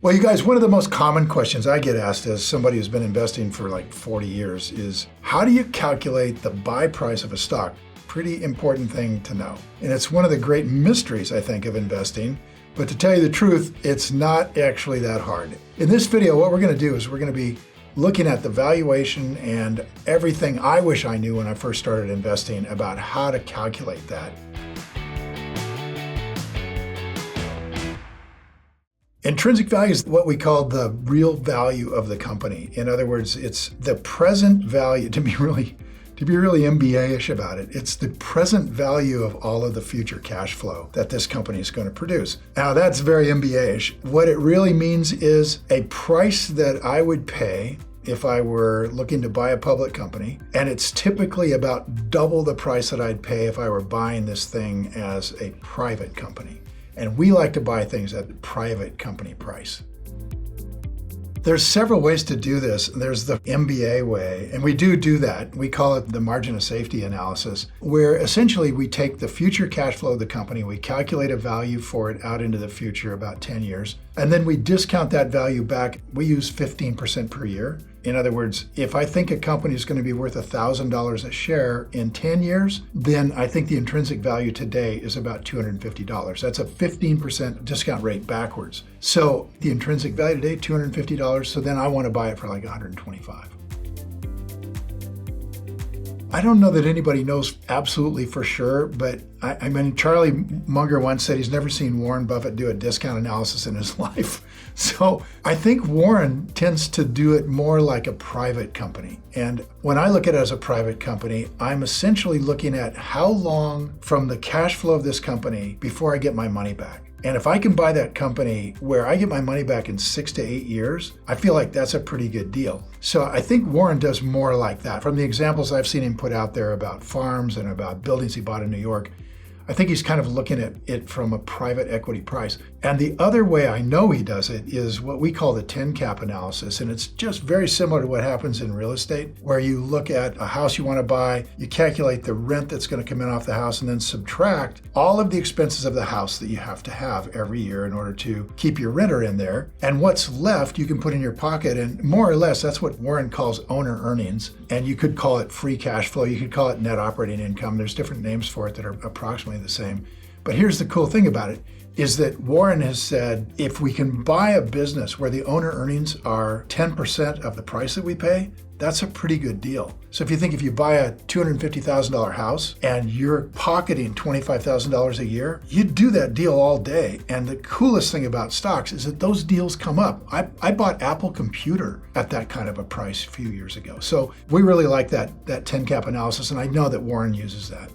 Well, you guys, one of the most common questions I get asked as somebody who's been investing for like 40 years is, how do you calculate the buy price of a stock? Pretty important thing to know. And it's one of the great mysteries, I think, of investing. But to tell you the truth, it's not actually that hard. In this video, what we're going to do is we're going to be looking at the valuation and everything I wish I knew when I first started investing about how to calculate that. Intrinsic value is what we call the real value of the company. In other words, it's the present value. To be really MBA-ish about it, it's the present value of all of the future cash flow that this company is going to produce. Now, that's very MBA-ish. What it really means is a price that I would pay if I were looking to buy a public company, and it's typically about double the price that I'd pay if I were buying this thing as a private company. And we like to buy things at the private company price. There's several ways to do this. There's the MBA way, and we do that. We call it the margin of safety analysis, where essentially we take the future cash flow of the company, we calculate a value for it out into the future, about 10 years, and then we discount that value back. We use 15% per year. In other words, if I think a company is going to be worth $1,000 a share in 10 years, then I think the intrinsic value today is about $250. That's a 15% discount rate backwards. So the intrinsic value today, $250, so then I want to buy it for like $125. I don't know that anybody knows absolutely for sure, but I mean, Charlie Munger once said he's never seen Warren Buffett do a discount analysis in his life. So I think Warren tends to do it more like a private company. And when I look at it as a private company, I'm essentially looking at how long from the cash flow of this company before I get my money back. And if I can buy that company where I get my money back in 6 to 8 years, I feel like that's a pretty good deal. So I think Warren does more like that. From the examples I've seen him put out there about farms and about buildings he bought in New York, I think he's kind of looking at it from a private equity price. And the other way I know he does it is what we call the 10 cap analysis. And it's just very similar to what happens in real estate, where you look at a house you want to buy, you calculate the rent that's going to come in off the house, and then subtract all of the expenses of the house that you have to have every year in order to keep your renter in there. And what's left you can put in your pocket. And more or less, that's what Warren calls owner earnings. And you could call it free cash flow. You could call it net operating income. There's different names for it that are approximately the same. But here's the cool thing about it, is that Warren has said, if we can buy a business where the owner earnings are 10% of the price that we pay, that's a pretty good deal. So if you buy a $250,000 house and you're pocketing $25,000 a year, you'd do that deal all day. And the coolest thing about stocks is that those deals come up. I bought Apple Computer at that kind of a price a few years ago. So we really like that 10 cap analysis, and I know that Warren uses that.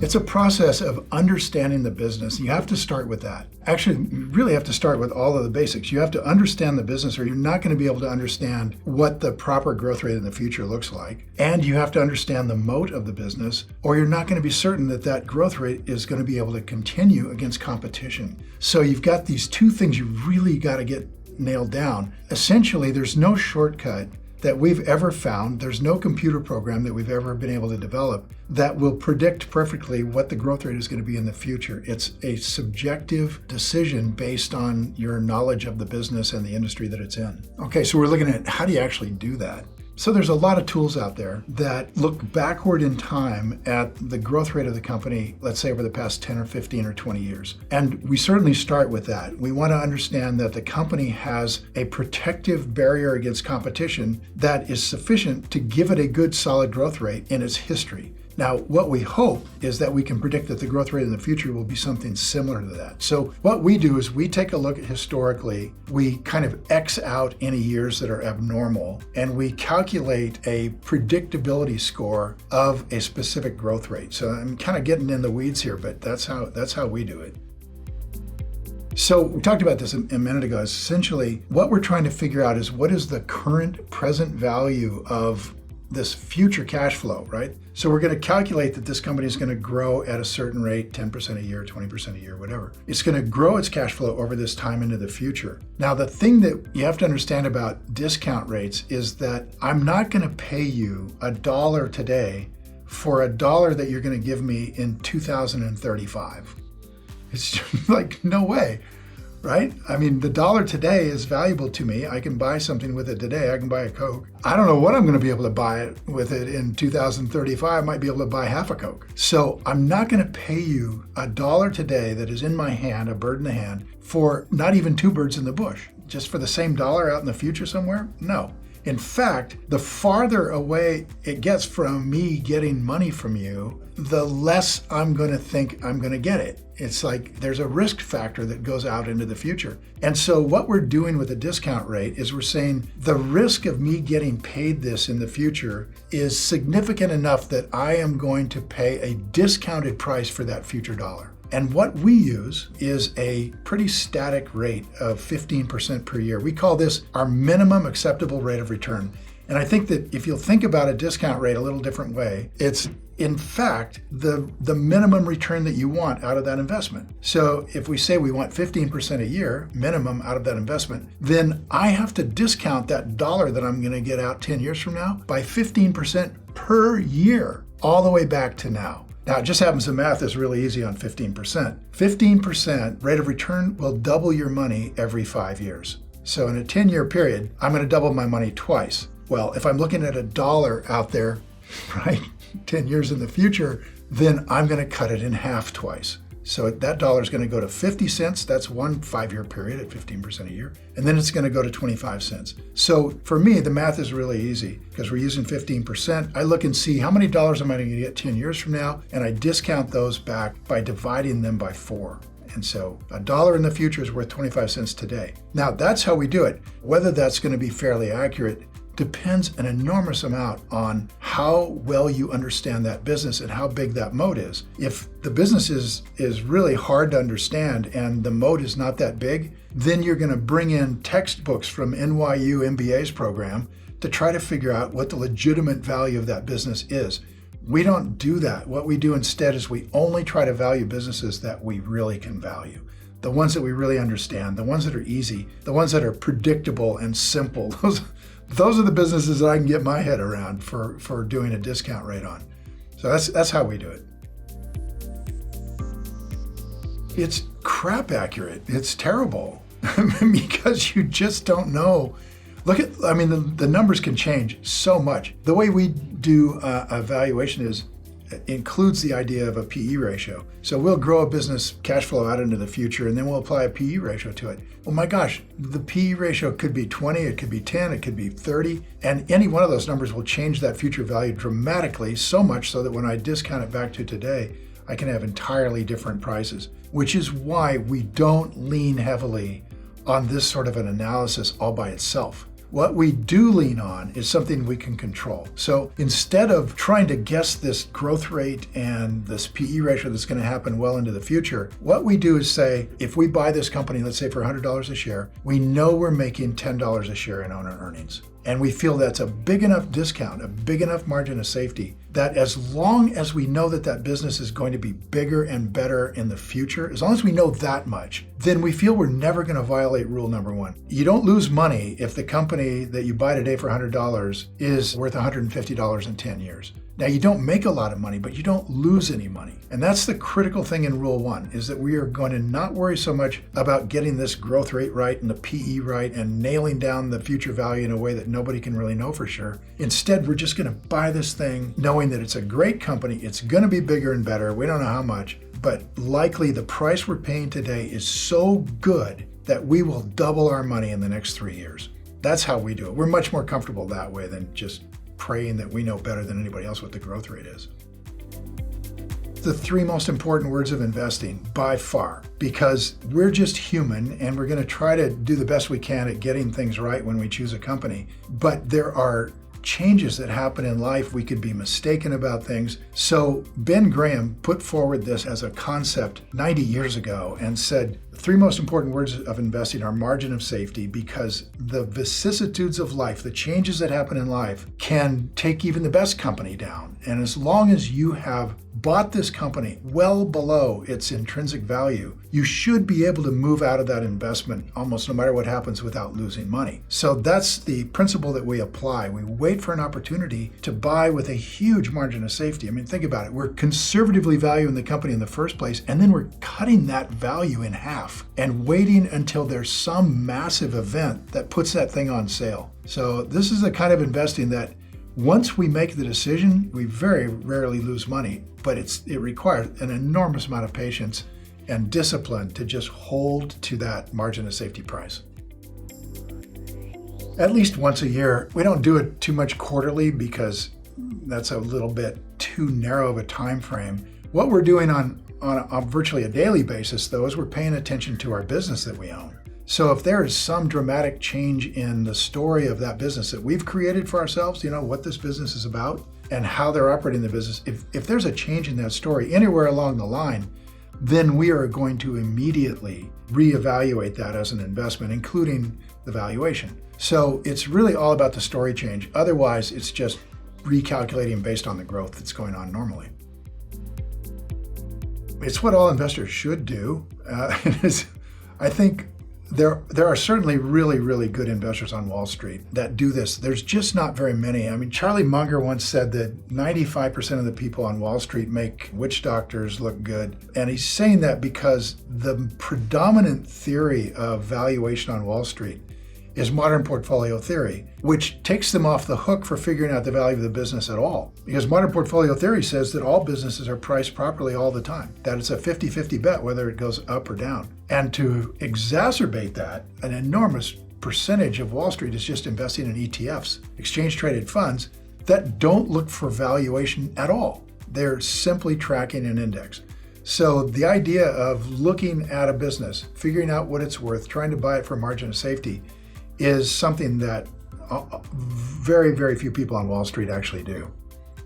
It's a process of understanding the business. You have to start with that. Actually, you really have to start with all of the basics. You have to understand the business, or you're not going to be able to understand what the proper growth rate in the future looks like. And you have to understand the moat of the business, or you're not going to be certain that that growth rate is going to be able to continue against competition. So you've got these two things you really got to get nailed down. Essentially, there's no shortcut that we've ever found. There's no computer program that we've ever been able to develop that will predict perfectly what the growth rate is going to be in the future. It's a subjective decision based on your knowledge of the business and the industry that it's in. Okay, so we're looking at how do you actually do that? So there's a lot of tools out there that look backward in time at the growth rate of the company, let's say over the past 10 or 15 or 20 years. And we certainly start with that. We want to understand that the company has a protective barrier against competition that is sufficient to give it a good solid growth rate in its history. Now, what we hope is that we can predict that the growth rate in the future will be something similar to that. So what we do is we take a look at historically, we kind of X out any years that are abnormal, and we calculate a predictability score of a specific growth rate. So I'm kind of getting in the weeds here, but that's how we do it. So we talked about this a minute ago. Essentially, what we're trying to figure out is what is the current present value of this future cash flow, right? So we're going to calculate that this company is going to grow at a certain rate, 10% a year, 20% a year, whatever. It's going to grow its cash flow over this time into the future. Now, the thing that you have to understand about discount rates is that I'm not going to pay you $1 today for $1 that you're going to give me in 2035. It's just like, no way. right? I mean, the dollar today is valuable to me. I can buy something with it today. I can buy a Coke. I don't know what I'm going to be able to buy it with it in 2035. I might be able to buy half a Coke. So I'm not going to pay you a dollar today that is in my hand, a bird in the hand, for not even two birds in the bush. Just for the same dollar out in the future somewhere? No. In fact, the farther away it gets from me getting money from you, the less I'm going to think I'm going to get it. It's like there's a risk factor that goes out into the future. And so what we're doing with a discount rate is we're saying the risk of me getting paid this in the future is significant enough that I am going to pay a discounted price for that future dollar. And what we use is a pretty static rate of 15% per year. We call this our minimum acceptable rate of return. And I think that if you'll think about a discount rate a little different way, it's in fact the minimum return that you want out of that investment. So if we say we want 15% a year minimum out of that investment, then I have to discount that dollar that I'm going to get out 10 years from now by 15% per year, all the way back to now. Now, it just happens the math is really easy on 15%. 15% rate of return will double your money every 5 years. So in a 10-year period, I'm going to double my money twice. Well, if I'm looking at a dollar out there, right, 10 years in the future, then I'm going to cut it in half twice. So that dollar is going to go to 50 cents. That's one 5-year period at 15% a year. And then it's going to go to 25 cents. So for me, the math is really easy because we're using 15%. I look and see how many dollars am I going to get 10 years from now, and I discount those back by dividing them by 4. And so a dollar in the future is worth 25 cents today. Now, that's how we do it. Whether that's going to be fairly accurate depends an enormous amount on how well you understand that business and how big that moat is. If the business is really hard to understand and the moat is not that big, then you're going to bring in textbooks from NYU MBA's program to try to figure out what the legitimate value of that business is. We don't do that. What we do instead is we only try to value businesses that we really can value. The ones that we really understand, the ones that are easy, the ones that are predictable and simple. Those are the businesses that I can get my head around for doing a discount rate on. So that's how we do it. It's crap accurate. It's terrible because you just don't know. The numbers can change so much. The way we do a valuation includes the idea of a PE ratio. So we'll grow a business cash flow out into the future and then we'll apply a PE ratio to it. Well, my gosh, the PE ratio could be 20, it could be 10, it could be 30, and any one of those numbers will change that future value dramatically, so much so that when I discount it back to today, I can have entirely different prices, which is why we don't lean heavily on this sort of an analysis all by itself. What we do lean on is something we can control. So instead of trying to guess this growth rate and this PE ratio that's going to happen well into the future, what we do is say, if we buy this company, let's say for $100 a share, we know we're making $10 a share in owner earnings. And we feel that's a big enough discount, a big enough margin of safety, that as long as we know that that business is going to be bigger and better in the future, as long as we know that much, then we feel we're never going to violate rule number 1. You don't lose money if the company that you buy today for $100 is worth $150 in 10 years. Now, you don't make a lot of money, but you don't lose any money. And that's the critical thing in Rule 1, is that we are going to not worry so much about getting this growth rate right and the PE right and nailing down the future value in a way that nobody can really know for sure. Instead, we're just going to buy this thing knowing that it's a great company, it's going to be bigger and better, we don't know how much, but likely the price we're paying today is so good that we will double our money in the next 3 years. That's how we do it. We're much more comfortable that way than just praying that we know better than anybody else what the growth rate is. The 3 most important words of investing by far, because we're just human and we're going to try to do the best we can at getting things right when we choose a company. But there are changes that happen in life. We could be mistaken about things. So Ben Graham put forward this as a concept 90 years ago and said, the 3 most important words of investing are margin of safety, because the vicissitudes of life, the changes that happen in life, can take even the best company down. And as long as you have bought this company well below its intrinsic value, you should be able to move out of that investment almost no matter what happens without losing money. So that's the principle that we apply. We wait for an opportunity to buy with a huge margin of safety. I mean, think about it. We're conservatively valuing the company in the first place, and then we're cutting that value in half and waiting until there's some massive event that puts that thing on sale. So this is the kind of investing that once we make the decision, we very rarely lose money, but it requires an enormous amount of patience and discipline to just hold to that margin of safety price. At least once a year. We don't do it too much quarterly because that's a little bit too narrow of a time frame. What we're doing on virtually a daily basis, though, is we're paying attention to our business that we own. So if there is some dramatic change in the story of that business that we've created for ourselves, what this business is about and how they're operating the business, if there's a change in that story anywhere along the line, then we are going to immediately reevaluate that as an investment, including the valuation. So it's really all about the story change. Otherwise, it's just recalculating based on the growth that's going on normally. It's what all investors should do. I think there are certainly really good investors on Wall Street that do this. There's just not very many. I mean, Charlie Munger once said that 95% of the people on Wall Street make witch doctors look good. And he's saying that because the predominant theory of valuation on Wall Street is modern portfolio theory, which takes them off the hook for figuring out the value of the business at all. Because modern portfolio theory says that all businesses are priced properly all the time, that it's a 50-50 bet whether it goes up or down. And to exacerbate that, an enormous percentage of Wall Street is just investing in ETFs, exchange-traded funds, that don't look for valuation at all. They're simply tracking an index. So the idea of looking at a business, figuring out what it's worth, trying to buy it for a margin of safety, is something that very few people on Wall Street actually do.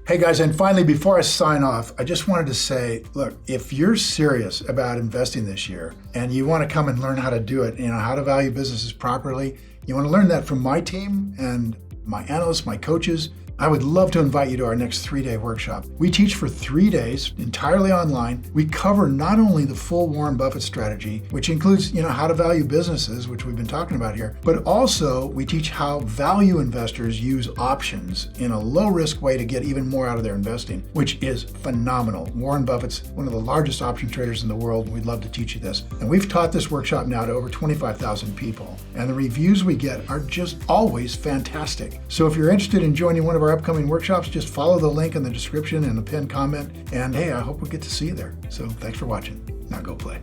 Hey guys, and finally, before I sign off, I just wanted to say, look, if you're serious about investing this year and you want to come and learn how to do it, how to value businesses properly, you want to learn that from my team and my analysts, my coaches, I would love to invite you to our next 3-day workshop. We teach for 3 days, entirely online. We cover not only the full Warren Buffett strategy, which includes, how to value businesses, which we've been talking about here, but also we teach how value investors use options in a low-risk way to get even more out of their investing, which is phenomenal. Warren Buffett's one of the largest option traders in the world. We'd love to teach you this. And we've taught this workshop now to over 25,000 people. And the reviews we get are just always fantastic. So if you're interested in joining one of our upcoming workshops, just follow the link in the description and the pinned comment. And hey, I hope we get to see you there. So thanks for watching. Now go play.